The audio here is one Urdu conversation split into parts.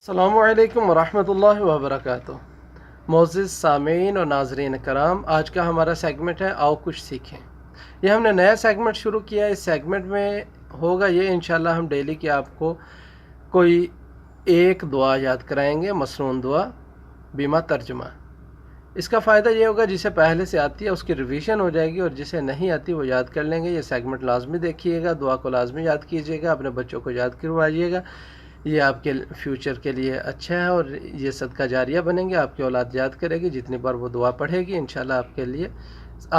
السلام علیکم ورحمۃ اللہ وبرکاتہ۔ معزز سامعین اور ناظرین کرام، آج کا ہمارا سیگمنٹ ہے آؤ کچھ سیکھیں۔ یہ ہم نے نیا سیگمنٹ شروع کیا ہے۔ اس سیگمنٹ میں ہوگا یہ انشاءاللہ ہم ڈیلی کی آپ کو کوئی ایک دعا یاد کرائیں گے، مصنون دعا بمعہ ترجمہ۔ اس کا فائدہ یہ ہوگا جسے پہلے سے آتی ہے اس کی ریویژن ہو جائے گی، اور جسے نہیں آتی وہ یاد کر لیں گے۔ یہ سیگمنٹ لازمی دیکھیے گا، دعا کو لازمی یاد کیجیے گا، اپنے بچوں کو یاد کروائیے گا۔ یہ آپ کے فیوچر کے لیے اچھا ہے، اور یہ صدقہ جاریہ بنیں گے۔ آپ کی اولاد یاد کرے گی، جتنی بار وہ دعا پڑھے گی انشاءاللہ آپ کے لیے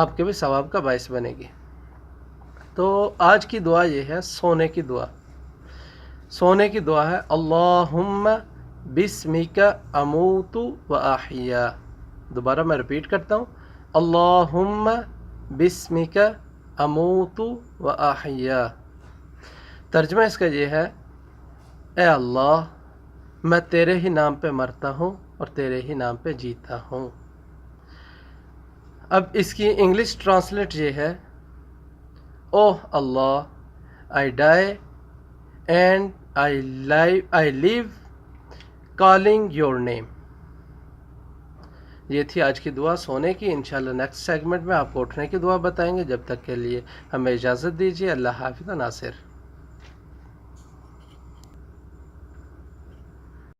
آپ کے بھی ثواب کا باعث بنے گی۔ تو آج کی دعا یہ ہے سونے کی دعا۔ سونے کی دعا ہے اللہم بسمک اموت و احیا۔ دوبارہ میں ریپیٹ کرتا ہوں، اللہم بسمک اموت و احیا۔ ترجمہ اس کا یہ ہے، اے اللہ میں تیرے ہی نام پہ مرتا ہوں اور تیرے ہی نام پہ جیتا ہوں۔ اب اس کی انگلش ٹرانسلیٹ یہ ہے، او اللہ I die and I live calling your name۔ یہ تھی آج کی دعا سونے کی۔ انشاءاللہ نیکسٹ سیگمنٹ میں آپ کو اٹھنے کی دعا بتائیں گے۔ جب تک کے لیے ہمیں اجازت دیجیے۔ اللہ حافظ ناصر۔